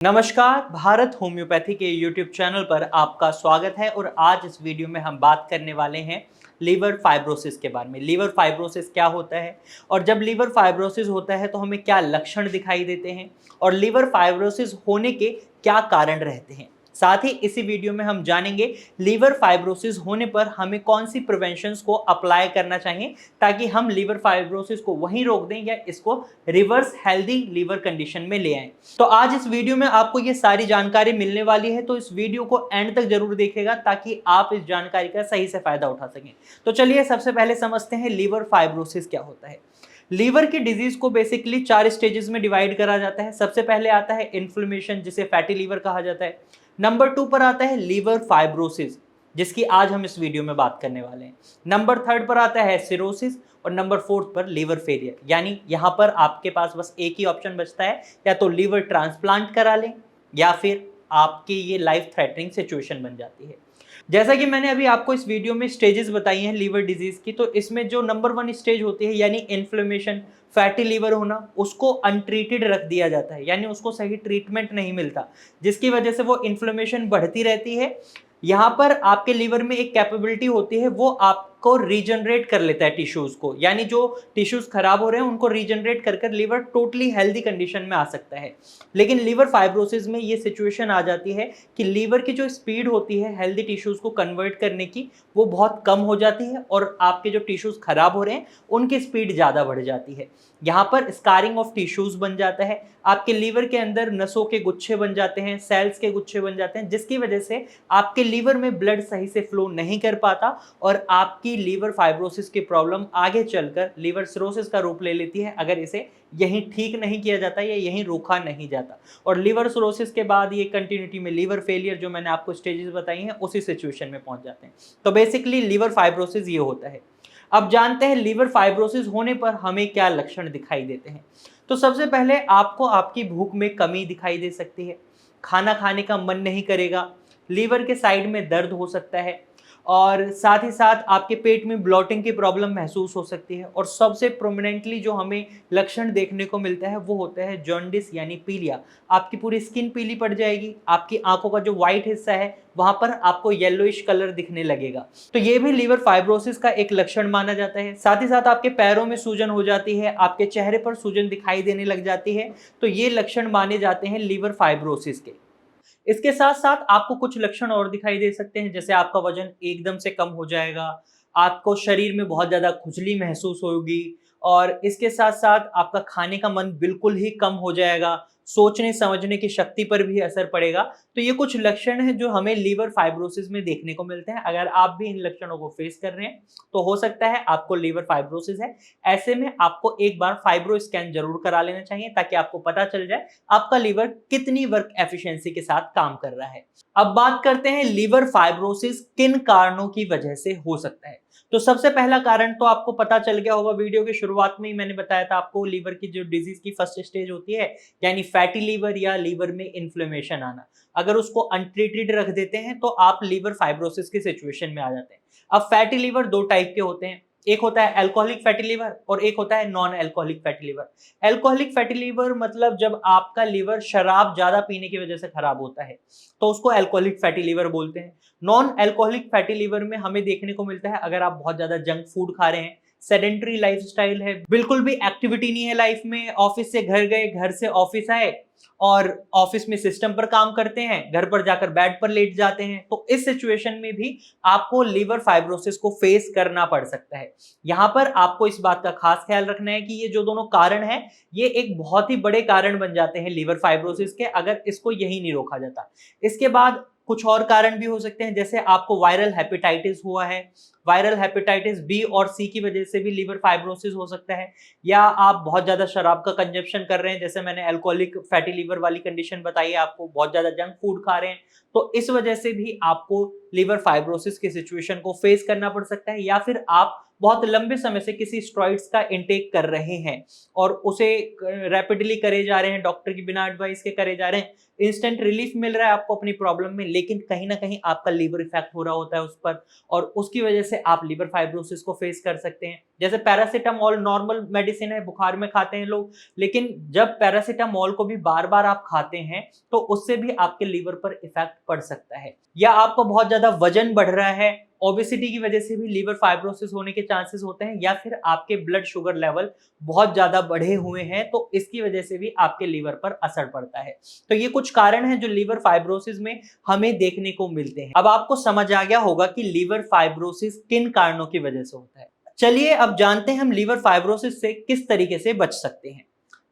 नमस्कार, भारत होम्योपैथी के YouTube channel पर आपका स्वागत है और आज इस वीडियो में हम बात करने वाले हैं लीवर फाइब्रोसिस के बारे में। लीवर फाइब्रोसिस क्या होता है और जब लीवर फाइब्रोसिस होता है तो हमें क्या लक्षण दिखाई देते हैं और लीवर फाइब्रोसिस होने के क्या कारण रहते हैं। साथ ही इसी वीडियो में हम जानेंगे लीवर फाइब्रोसिस होने पर हमें कौन सी प्रिवेंशंस को अप्लाई करना चाहिए ताकि हम लीवर फाइब्रोसिस को वहीं रोक दें या इसको रिवर्स हेल्दी लीवर कंडीशन में ले आएं। तो आज इस वीडियो में आपको ये सारी जानकारी मिलने वाली है, तो इस वीडियो को एंड तक जरूर देखिएगा ताकि आप इस जानकारी का सही से फायदा उठा सकें। तो चलिए सबसे पहले समझते हैं लीवर फाइब्रोसिस क्या होता है। लीवर की डिजीज को बेसिकली 4 स्टेजेस में डिवाइड करा जाता है। सबसे पहले आता है इन्फ्लेमेशन, जिसे फैटी लीवर कहा जाता है। नंबर 2 पर आता है लीवर फाइब्रोसिस, जिसकी आज हम इस वीडियो में बात करने वाले हैं। नंबर 3 पर आता है सिरोसिस और नंबर 4 पर लीवर फेलियर। यानी यहां पर आपके पास बस एक ही ऑप्शन बचता है, या तो लीवर ट्रांसप्लांट करा लें या फिर आपकी ये लाइफ थ्रेटनिंग सिचुएशन बन जाती है। जैसा कि मैंने अभी आपको इस वीडियो में स्टेजेस बताई हैं लीवर डिजीज की, तो इसमें जो नंबर 1 स्टेज होती है यानी इन्फ्लेमेशन, फैटी लीवर होना, उसको अनट्रीटेड रख दिया जाता है, यानी उसको सही ट्रीटमेंट नहीं मिलता, जिसकी वजह से वो इन्फ्लेमेशन बढ़ती रहती है। यहाँ पर आपके लीवर में एक कैपेबिलिटी होती है, वो आपको रीजनरेट कर लेता है टिश्यूज को, यानी जो टिश्यूज खराब हो रहे हैं उनको रीजनरेट कर कर लीवर टोटली हेल्दी कंडीशन में आ सकता है। लेकिन लीवर फाइब्रोसिस में ये सिचुएशन आ जाती है कि लीवर की जो स्पीड होती है हेल्दी टिश्यूज को कन्वर्ट करने की, वो बहुत कम हो जाती है और आपके जो टिश्यूज खराब हो रहे हैं उनकी स्पीड ज़्यादा बढ़ जाती है। यहाँ पर स्कारिंग ऑफ टिश्यूज बन जाता है, आपके लीवर के अंदर नसों के गुच्छे बन जाते हैं, सेल्स के गुच्छे बन जाते हैं, जिसकी वजह से आपके लीवर में ब्लड सही से फ्लो नहीं कर पाता और आपकी लीवर फाइब्रोसिस की प्रॉब्लम आगे चलकर लीवर सिरोसिस का रूप ले लेती है, अगर इसे यहीं ठीक नहीं किया जाता या यहीं रोका नहीं जाता। और लीवर सिरोसिस के बाद ये कंटिन्यूटी में लीवर फेलियर, जो मैंने आपको स्टेजेस बताई हैं, उसी सिचुएशन में पहुंच जाते हैं। तो बेसिकली लीवर फाइब्रोसिस ये होता है। अब जानते हैं लीवर फाइब्रोसिस होने पर हमें क्या लक्षण दिखाई देते हैं। तो सबसे पहले आपको आपकी भूख में कमी दिखाई दे सकती है, खाना खाने का मन नहीं करेगा, लीवर के साइड में दर्द हो सकता है और साथ ही साथ आपके पेट में ब्लॉटिंग की प्रॉब्लम महसूस हो सकती है। और सबसे प्रोमिनेंटली जो हमें लक्षण देखने को मिलता है वो होता है जॉन्डिस यानी पीलिया। आपकी पूरी स्किन पीली पड़ जाएगी, आपकी आंखों का जो व्हाइट हिस्सा है वहां पर आपको येलोइश कलर दिखने लगेगा। तो ये भी लीवर फाइब्रोसिस का एक लक्षण माना जाता है। साथ ही साथ आपके पैरों में सूजन हो जाती है, आपके चेहरे पर सूजन दिखाई देने लग जाती है। तो ये लक्षण माने जाते हैं लीवर फाइब्रोसिस के। इसके साथ साथ आपको कुछ लक्षण और दिखाई दे सकते हैं, जैसे आपका वजन एकदम से कम हो जाएगा, आपको शरीर में बहुत ज्यादा खुजली महसूस होगी और इसके साथ साथ आपका खाने का मन बिल्कुल ही कम हो जाएगा, सोचने समझने की शक्ति पर भी असर पड़ेगा। तो ये कुछ लक्षण हैं जो हमें लीवर फाइब्रोसिस में देखने को मिलते हैं। अगर आप भी इन लक्षणों को फेस कर रहे हैं तो हो सकता है आपको लीवर फाइब्रोसिस है। ऐसे में आपको एक बार फाइब्रो स्कैन जरूर करा लेना चाहिए ताकि आपको पता चल जाए आपका लीवर कितनी वर्क एफिशिएंसी के साथ काम कर रहा है। अब बात करते हैं लीवर फाइब्रोसिस किन कारणों की वजह से हो सकता है। तो सबसे पहला कारण तो आपको पता चल गया होगा, वीडियो की शुरुआत में ही मैंने बताया था आपको, लीवर की जो डिजीज की फर्स्ट स्टेज होती है यानी फैटी लीवर या लीवर में इन्फ्लेमेशन आना, अगर उसको अनट्रीटेड रख देते हैं तो आप लीवर फाइब्रोसिस की सिचुएशन में आ जाते हैं। अब फैटी लीवर दो टाइप के होते हैं, एक होता है अल्कोहलिक फैटी लीवर और एक होता है non alcoholic fatty liver. Alcoholic fatty liver मतलब जब आपका लीवर शराब ज्यादा पीने की वजह से खराब होता है तो उसको अल्कोहलिक फैटी लीवर बोलते हैं। नॉन अल्कोहलिक फैटी लीवर में हमें देखने को मिलता है अगर आप बहुत ज्यादा जंक फूड खा रहे हैं, सेडेंटरी लाइफस्टाइल है, बिल्कुल भी एक्टिविटी नहीं है लाइफ में, ऑफिस से घर गए, घर से ऑफिस आए और ऑफिस में सिस्टम पर काम करते हैं, घर पर जाकर बेड पर लेट जाते हैं, तो इस सिचुएशन में भी आपको लीवर फाइब्रोसिस को फेस करना पड़ सकता है। यहां पर आपको इस बात का खास ख्याल रखना है कि ये जो दोनों कारण हैं ये एक बहुत ही बड़े कारण बन जाते हैं लीवर फाइब्रोसिस के, अगर इसको यही नहीं रोका जाता। इसके बाद कुछ और कारण भी हो सकते हैं, जैसे आपको वायरल हेपेटाइटिस हुआ है, वायरल हेपेटाइटिस बी और सी की वजह से भी लीवर फाइब्रोसिस हो सकता है, या आप बहुत ज्यादा शराब का कंजप्शन कर रहे हैं, जैसे मैंने अल्कोहलिक फैटी लीवर वाली कंडीशन बताई है आपको, बहुत ज्यादा जंक फूड खा रहे हैं, तो इस वजह से भी आपको लीवर फाइब्रोसिस की सिचुएशन को फेस करना पड़ सकता है। या फिर आप बहुत लंबे समय से किसी स्टेरॉइड्स का इंटेक कर रहे हैं और उसे रैपिडली करे जा रहे हैं, डॉक्टर की बिना एडवाइस के करे जा रहे हैं, इंस्टेंट रिलीफ मिल रहा है आपको अपनी प्रॉब्लम में, लेकिन कहीं ना कहीं आपका लीवर इफेक्ट हो रहा होता है उस पर, और उसकी वजह से आप लीवर फाइब्रोसिस को फेस कर सकते हैं। जैसे पैरासीटामोल नॉर्मल मेडिसिन है, बुखार में खाते हैं लोग, लेकिन जब पैरासीटामोल को भी बार बार आप खाते हैं तो उससे भी आपके लीवर पर इफेक्ट पड़ सकता है। या आपको बहुत ज्यादा वजन बढ़ रहा है, ओबेसिटी की वजह से भी लीवर फाइब्रोसिस होने के चांसेस होते हैं, या फिर आपके ब्लड शुगर लेवल बहुत ज्यादा बढ़े हुए हैं तो इसकी वजह से भी आपके लीवर पर असर पड़ता है। तो ये कुछ कारण हैं जो लीवर फाइब्रोसिस में हमें देखने को मिलते हैं। अब आपको समझ आ गया होगा कि लीवर फाइब्रोसिस किन कारणों की वजह से होता है। चलिए अब जानते हैं हम लीवर फाइब्रोसिस से किस तरीके से बच सकते हैं।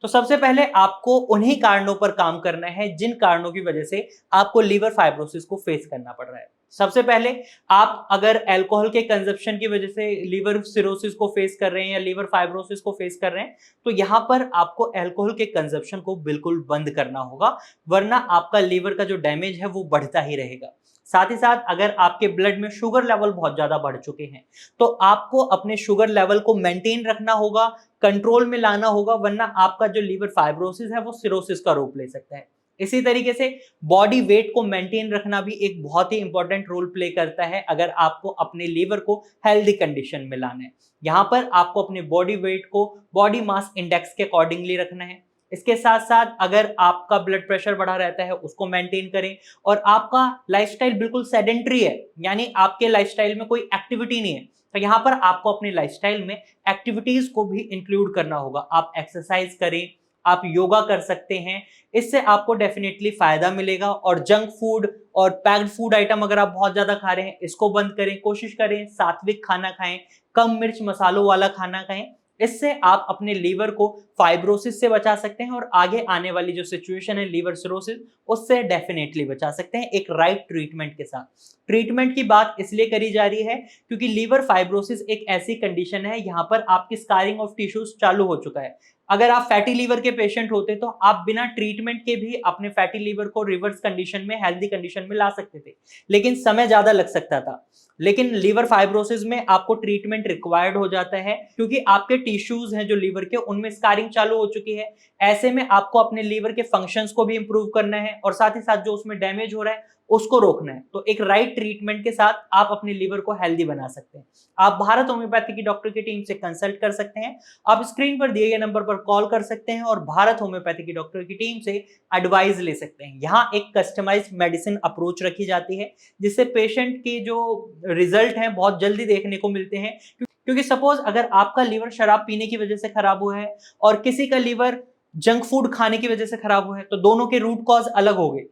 तो सबसे पहले आपको उन्हीं कारणों पर काम करना है जिन कारणों की वजह से आपको लीवर फाइब्रोसिस को फेस करना पड़ रहा है। सबसे पहले, आप अगर अल्कोहल के कंजप्शन की वजह से लीवर सिरोसिस को फेस कर रहे हैं या लीवर फाइब्रोसिस को फेस कर रहे हैं, तो यहां पर आपको अल्कोहल के कंजप्शन को बिल्कुल बंद करना होगा, वरना आपका लीवर का जो डैमेज है वो बढ़ता ही रहेगा। साथ ही साथ अगर आपके ब्लड में शुगर लेवल बहुत ज्यादा बढ़ चुके हैं तो आपको अपने शुगर लेवल को मेंटेन रखना होगा, कंट्रोल में लाना होगा, वरना आपका जो लीवर फाइब्रोसिस है वो सिरोसिस का रूप ले सकता है। इसी तरीके से बॉडी वेट को मेंटेन रखना भी एक बहुत ही इंपॉर्टेंट रोल प्ले करता है अगर आपको अपने लीवर को हेल्दी कंडीशन में लाना है। यहाँ पर आपको अपने बॉडी वेट को बॉडी मास इंडेक्स के अकॉर्डिंगली रखना है। इसके साथ साथ अगर आपका ब्लड प्रेशर बढ़ा रहता है उसको मेंटेन करें, और आपका लाइफस्टाइल बिल्कुल सेडेंटरी है, यानी आपके लाइफस्टाइल में कोई एक्टिविटी नहीं है, तो यहाँ पर आपको अपने लाइफस्टाइल में एक्टिविटीज को भी इंक्लूड करना होगा। आप एक्सरसाइज करें, आप योगा कर सकते हैं, इससे आपको डेफिनेटली फायदा मिलेगा। और जंक फूड और पैक्ड फूड आइटम अगर आप बहुत ज्यादा खा रहे हैं इसको बंद करें, कोशिश करें सात्विक खाना खाएं, कम मिर्च मसालों वाला खाना खाएं। इससे आप अपने लीवर को फाइब्रोसिस से बचा सकते हैं और आगे आने वाली जो सिचुएशन है लीवर सिरोसिस उससे डेफिनेटली बचा सकते हैं एक राइट ट्रीटमेंट के साथ। ट्रीटमेंट की बात इसलिए करी जा रही है क्योंकि लीवर फाइब्रोसिस एक ऐसी कंडीशन है यहाँ पर आपकी स्कारिंग ऑफ टिश्यूज चालू हो चुका है। अगर आप फैटी लीवर के पेशेंट होते तो आप बिना ट्रीटमेंट के भी अपने फैटी लीवर को रिवर्स कंडीशन में, हेल्दी कंडीशन में ला सकते थे, लेकिन समय ज्यादा लग सकता था। लेकिन लीवर फाइब्रोसिस में आपको ट्रीटमेंट रिक्वायर्ड हो जाता है क्योंकि आपके टिश्यूज हैं जो लीवर के, उनमें स्कारिंग चालू हो चुकी है। ऐसे में आपको अपने लीवर के फंक्शंस को भी इंप्रूव करना है और साथ ही साथ जो उसमें डैमेज हो रहा है उसको रोकना है। तो एक राइट ट्रीटमेंट के साथ आप अपने लीवर को हेल्दी बना सकते हैं। आप भारत होम्योपैथी की डॉक्टर की टीम से कंसल्ट कर सकते हैं। आप स्क्रीन पर दिए गए नंबर पर कॉल कर सकते हैं और भारत होम्योपैथी की डॉक्टर की टीम से एडवाइस ले सकते हैं। यहाँ एक कस्टमाइज्ड मेडिसिन अप्रोच रखी जाती है जिससे पेशेंट के जो रिजल्ट हैं बहुत जल्दी देखने को मिलते हैं। क्योंकि सपोज अगर आपका लीवर शराब पीने की वजह से खराब हुआ है और किसी का लीवर जंक फूड खाने की वजह से खराब हुआ है, तो दोनों के रूट कॉज अलग हो गए,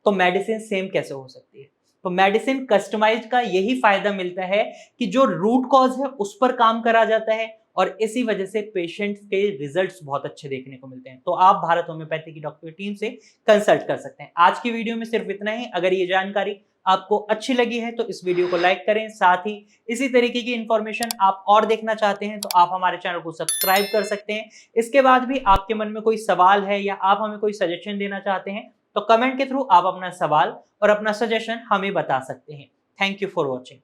तो मेडिसिन सेम कैसे हो सकती है। तो मेडिसिन कस्टमाइज का यही फायदा मिलता है कि जो रूट कॉज है उस पर काम करा जाता है और इसी वजह से पेशेंट्स के रिजल्ट्स बहुत अच्छे देखने को मिलते हैं। तो आप भारत होम्योपैथी की डॉक्टर टीम से कंसल्ट कर सकते हैं। आज की वीडियो में सिर्फ इतना ही। अगर ये जानकारी आपको अच्छी लगी है तो इस वीडियो को लाइक करें, साथ ही इसी तरीके की इंफॉर्मेशन आप और देखना चाहते हैं तो आप हमारे चैनल को सब्सक्राइब कर सकते हैं। इसके बाद भी आपके मन में कोई सवाल है या आप हमें कोई सजेशन देना चाहते हैं तो कमेंट के थ्रू आप अपना सवाल और अपना सजेशन हमें बता सकते हैं। Thank you for watching.